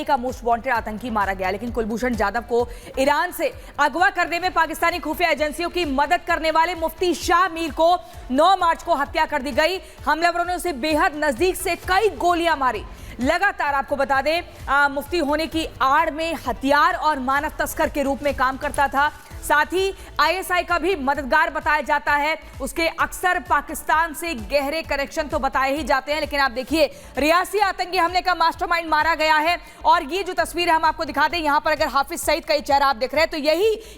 UAE का most wanted आतंकी मारा गया। लेकिन कुलभूषण जाधव को ईरान से अगवा करने में पाकिस्तानी खुफिया एजेंसियों की मदद करने वाले मुफ्ती शाह मीर को 9 मार्च को हत्या कर दी गई। हमलावरों ने उसे बेहद नजदीक से कई गोलियां मारी। लगातार आपको बता दें मुफ्ती होने की आड़ में हथियार और मानव तस्कर के रूप में काम करता था। साथ ही ISI का भी मददगार बताया जाता है। उसके अक्सर पाकिस्तान से गहरे कनेक्शन तो बताए ही जाते हैं। लेकिन आप देखिए रियासी आतंकी हमले का मास्टरमाइंड मारा गया है। और ये जो तस्वीर हम आपको दिखा दें, यहां पर अगर हाफिज सईद का चेहरा आप देख रहे हैं तो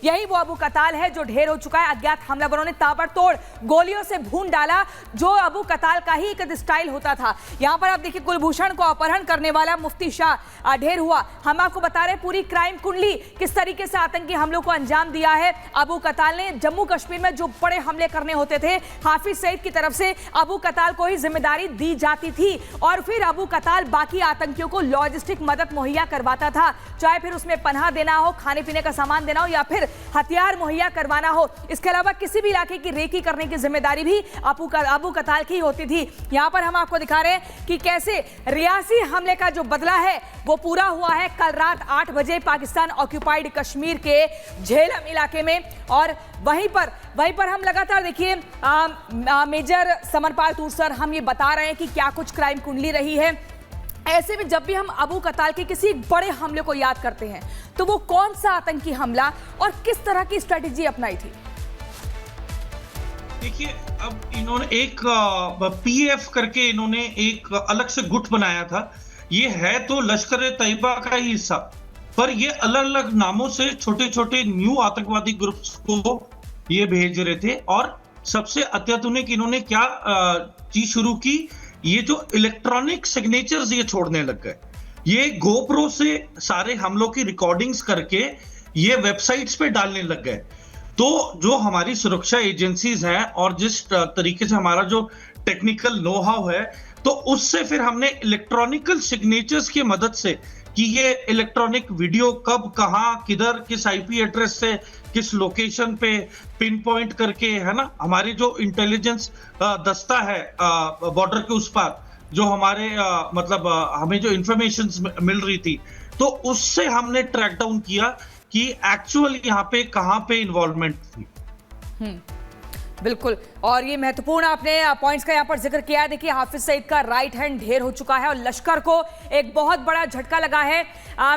यही वो अबू कताल है जो ढेर हो चुका है। अज्ञात हमलावरों ने ताबड़तोड़ गोलियों से भून डाला, जो अबू कताल का ही एक स्टाइल होता था। यहां पर आप देखिए कुलभूषण को अपहरण करने वाला मुफ्ती शाह ढेर हुआ। हम आपको बता रहे पूरी क्राइम कुंडली किस तरीके से आतंकी हमलों को अंजाम दिया है। अबू कताल ने जम्मू कश्मीर में जो बड़े हमले करने होते थे, हाफिज सईद की तरफ से अबू कताल को ही जिम्मेदारी दी जाती थी और फिर अबू कताल बाकी आतंकियों को लॉजिस्टिक मदद मुहैया करवाता था, चाहे फिर उसमें पनाह देना हो, खाने पीने का सामान देना हो या फिर हथियार मुहैया करवाना हो। इसके अलावा किसी भी इलाके की रेकी करने की जिम्मेदारी भी अबू कताल की होती थी। यहां पर हम आपको दिखा रहे हैं कि कैसे रियासी हमले का जो बदला है वो पूरा हुआ है कल रात 8 बजे पाकिस्तान ऑक्यूपाइड कश्मीर के झेलम इलाके में। और वहीं पर हम लगातार देखिए मेजर समरपाल तूर सर हम ये बता रहे हैं कि क्या कुछ क्राइम कुंडली रही है। ऐसे में जब भी हम अबू कताल के किसी बड़े हमले को याद करते हैं तो वो कौन सा आतंकी हमला और किस तरह की स्ट्रेटेजी अपनाई थी? देखिए अब इन्होंने एक PF करके इन्होंने एक अलग से गुट बनाया था। ये है तो लश्कर तैयबा का ही हिस्सा, पर ये अलग अलग नामों से छोटे छोटे न्यू आतंकवादी ग्रुप्स को ये भेज रहे थे। और सबसे अत्याधुनिक इन्होंने क्या चीज शुरू की, ये जो इलेक्ट्रॉनिक सिग्नेचर्स ये छोड़ने लग गए। ये गोप्रो से सारे हमलों की रिकॉर्डिंग्स करके ये वेबसाइट्स पे डालने लग गए। तो जो हमारी सुरक्षा एजेंसीज हैं और जिस तरीके से हमारा जो टेक्निकल नो हाउ है, तो उससे फिर हमने इलेक्ट्रॉनिकल सिग्नेचर्स की मदद से कि ये इलेक्ट्रॉनिक वीडियो कब कहां किधर किस IP एड्रेस से किस लोकेशन पे पिन पॉइंट करके, है ना, हमारी जो इंटेलिजेंस दस्ता है बॉर्डर के उस पार जो हमारे मतलब हमें जो इंफॉर्मेशन मिल रही थी, तो उससे हमने ट्रैक डाउन किया कि एक्चुअल यहाँ पे कहां पे इन्वॉल्वमेंट थी। बिल्कुल, और ये महत्वपूर्ण आपने पॉइंट्स का यहाँ पर जिक्र किया है। देखिए हाफिज सईद का राइट हैंड ढेर हो चुका है और लश्कर को एक बहुत बड़ा झटका लगा है।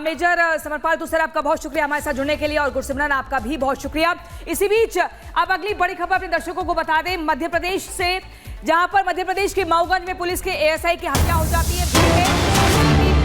मेजर समरपाल दूसरा आपका बहुत शुक्रिया हमारे साथ जुड़ने के लिए और गुरसिमरन आपका भी बहुत शुक्रिया। इसी बीच अब अगली बड़ी खबर अपने दर्शकों को बता दें मध्य प्रदेश से, जहां पर मध्य प्रदेश के मऊगंज में पुलिस के ASI की हत्या हो जाती है।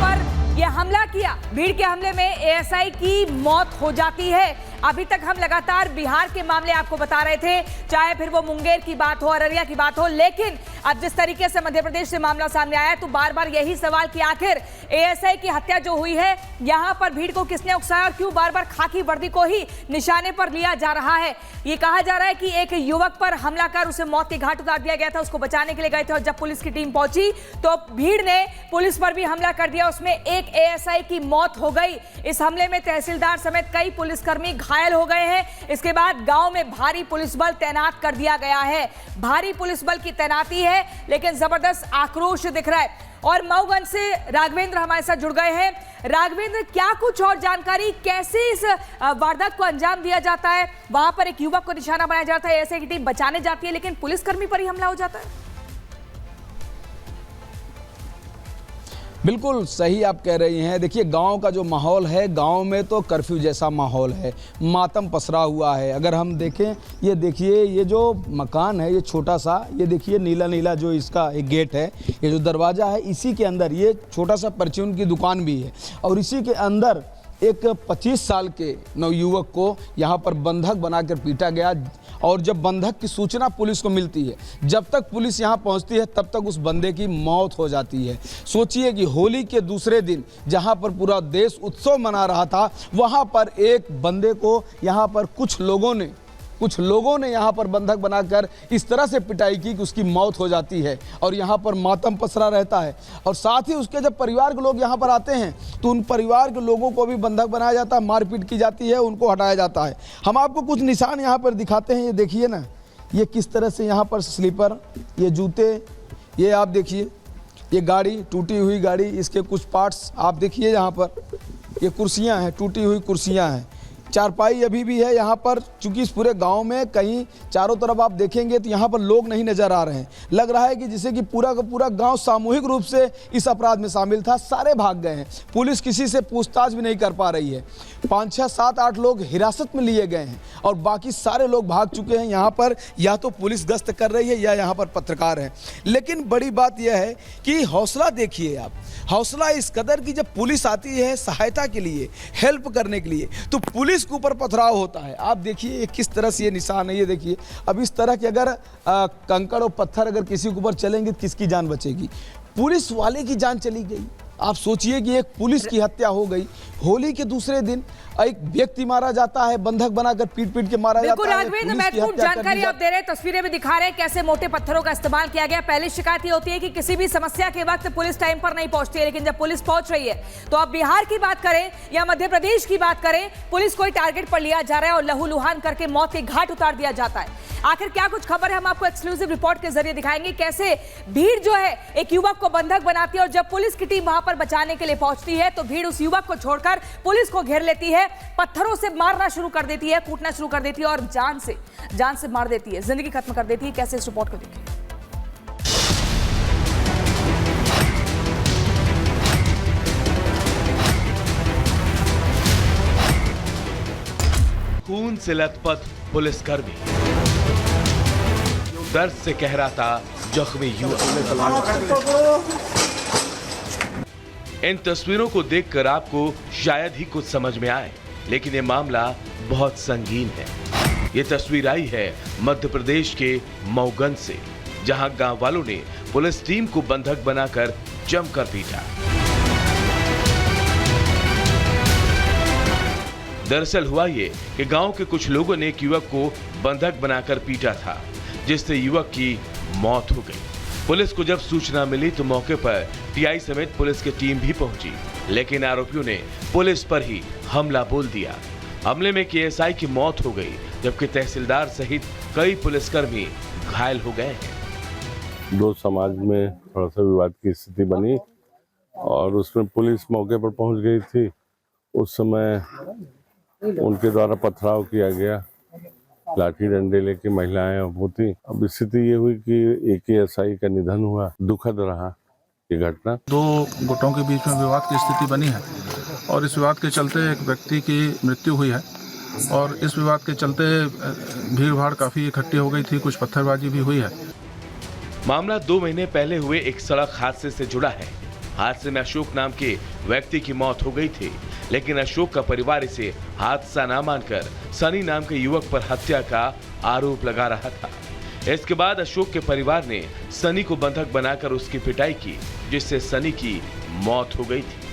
पर यह हमला किया, भीड़ के हमले में ASI की मौत हो जाती है। अभी तक हम लगातार बिहार के मामले आपको बता रहे थे, चाहे फिर वो मुंगेर की बात हो, अररिया की बात हो, लेकिन अब जिस तरीके से मध्य प्रदेश से मामला सामने आया तो बार बार यही सवाल कि आखिर ASI की हत्या जो हुई है, यहां पर भीड़ को किसने उकसाया और क्यों बार बार खाकी वर्दी को ही निशाने पर लिया जा रहा है। ये कहा जा रहा है कि एक युवक पर हमला कर उसे मौत के घाट उतार दिया गया था, उसको बचाने के लिए गए थे और जब पुलिस की टीम पहुंची तो भीड़ ने पुलिस पर भी हमला कर दिया, उसमें एक ASI की मौत हो गई। इस हमले में तहसीलदार समेत कई पुलिसकर्मी घायल हो गए हैं। इसके बाद गांव में भारी पुलिस बल तैनात कर दिया गया है। भारी पुलिस बल की तैनाती है, लेकिन जबरदस्त आक्रोश दिख रहा है। और मऊगंज से राघवेंद्र हमारे साथ जुड़ गए हैं। राघवेंद्र, क्या कुछ और जानकारी, कैसे इस वारदात को अंजाम दिया जाता है? वहां पर एक युवक को निशाना बनाया जाता है, ASI की टीम बचाने जाती है, लेकिन पुलिसकर्मी पर ही हमला हो जाता है। बिल्कुल सही आप कह रही हैं। देखिए गांव का जो माहौल है, गांव में तो कर्फ्यू जैसा माहौल है, मातम पसरा हुआ है। अगर हम देखें, ये देखिए ये जो मकान है, ये छोटा सा, ये देखिए नीला नीला जो इसका एक गेट है, ये जो दरवाज़ा है, इसी के अंदर ये छोटा सा परचून की दुकान भी है और इसी के अंदर एक 25 साल के नवयुवक को यहाँ पर बंधक बनाकर पीटा गया। और जब बंधक की सूचना पुलिस को मिलती है, जब तक पुलिस यहाँ पहुँचती है तब तक उस बंदे की मौत हो जाती है। सोचिए कि होली के दूसरे दिन जहाँ पर पूरा देश उत्सव मना रहा था, वहाँ पर एक बंदे को यहाँ पर कुछ लोगों ने यहाँ पर बंधक बनाकर इस तरह से पिटाई की कि उसकी मौत हो जाती है और यहाँ पर मातम पसरा रहता है। और साथ ही उसके जब परिवार के लोग यहाँ पर आते हैं तो उन परिवार के लोगों को भी बंधक बनाया जाता है, मारपीट की जाती है, उनको हटाया जाता है। हम आपको कुछ निशान यहाँ पर दिखाते हैं, ये देखिए ना, ये किस तरह से यहाँ पर स्लीपर, ये जूते, ये आप देखिए ये गाड़ी, टूटी हुई गाड़ी, इसके कुछ पार्ट्स आप देखिए यहाँ पर, ये कुर्सियाँ हैं, टूटी हुई कुर्सियाँ हैं, चारपाई अभी भी है यहाँ पर। चूंकि इस पूरे गांव में कहीं चारों तरफ आप देखेंगे तो यहाँ पर लोग नहीं नजर आ रहे हैं। लग रहा है कि जैसे कि पूरा का पूरा गांव सामूहिक रूप से इस अपराध में शामिल था, सारे भाग गए हैं। पुलिस किसी से पूछताछ भी नहीं कर पा रही है। 5, 6, 7, 8 लोग हिरासत में लिए गए हैं और बाकी सारे लोग भाग चुके हैं। यहाँ पर या तो पुलिस गश्त कर रही है या यहाँ पर पत्रकार हैं। लेकिन बड़ी बात यह है कि हौसला देखिए आप, हौसला इस कदर की जब पुलिस आती है सहायता के लिए, हेल्प करने के लिए, तो पुलिस के ऊपर पथराव होता है। आप देखिए ये किस तरह से ये निशान है, ये देखिए। अब इस तरह के अगर कंकड़ और पत्थर अगर किसी के ऊपर चलेंगे तो किसकी जान बचेगी? पुलिस वाले की जान चली गई। आप सोचिए कि एक पुलिस की हत्या हो गई। होली के दूसरे दिन एक व्यक्ति मारा जाता है, बंधक बनाकर पीट के मारा जाता है। बिल्कुल राघवेंद्र, महत्वपूर्ण जानकारी आप दे रहे हैं, तस्वीरें भी दिखा रहे हैं कैसे मोटे पत्थरों का इस्तेमाल किया गया। पहली शिकायत ये होती है कि किसी भी समस्या के वक्त पुलिस टाइम पर नहीं पहुंचती है, लेकिन जब पुलिस पहुंच रही है तो आप बिहार की बात करें या मध्य प्रदेश की बात करें, पुलिस को टारगेट पर लिया जा रहा है और लहूलुहान करके मौत के घाट उतार दिया जाता है। आखिर क्या कुछ खबर है, हम आपको एक्सक्लूसिव रिपोर्ट के जरिए दिखाएंगे कैसे भीड़ जो है एक युवक को बंधक बनाती है और जब पुलिस की टीम वहां पर बचाने के लिए पहुंचती है तो भीड़ उस युवक को छोड़कर पुलिस को घेर लेती है, पत्थरों से मारना शुरू कर देती है, कूटना शुरू कर देती है और जान से मार देती है, जिंदगी खत्म कर देती है। कैसे इस रिपोर्ट को देखिए। खून से लथपथ पुलिसकर्मी, दर्द से कह रहा था जख्मी युवक। इन तस्वीरों को देखकर आपको शायद ही कुछ समझ में आए, लेकिन ये मामला बहुत संगीन है। ये तस्वीर आई है मध्य प्रदेश के मऊगंज से, जहां गांव वालों ने पुलिस टीम को बंधक बनाकर जमकर पीटा। दरअसल हुआ ये कि गांव के कुछ लोगों ने एक युवक को बंधक बनाकर पीटा था, जिससे युवक की मौत हो गई। पुलिस को जब सूचना मिली तो मौके पर टीआई समेत पुलिस की टीम भी पहुंची, लेकिन आरोपियों ने पुलिस पर ही हमला बोल दिया। हमले में केएसआई की मौत हो गई, जबकि तहसीलदार सहित कई पुलिसकर्मी घायल हो गए हैं। दो समाज में थोड़ा सा विवाद की स्थिति बनी और उसमें पुलिस मौके पर पहुंच गई थी। उस समय उनके द्वारा पथराव किया गया, लाठी डंडे लेके महिलाएं होती। अब स्थिति ये हुई कि एक एएसआई का निधन हुआ। दुखद रहा ये घटना। दो गुटों के बीच में विवाद की स्थिति बनी है और इस विवाद के चलते एक व्यक्ति की मृत्यु हुई है और इस विवाद के चलते भीड़ भाड़ काफी इकट्ठी हो गई थी, कुछ पत्थरबाजी भी हुई है। मामला 2 महीने पहले हुए एक सड़क हादसे से जुड़ा है। हादसे में अशोक नाम के व्यक्ति की मौत हो गई थी, लेकिन अशोक का परिवार इसे हादसा न मानकर सनी नाम के युवक पर हत्या का आरोप लगा रहा था। इसके बाद अशोक के परिवार ने सनी को बंधक बनाकर उसकी पिटाई की, जिससे सनी की मौत हो गई थी।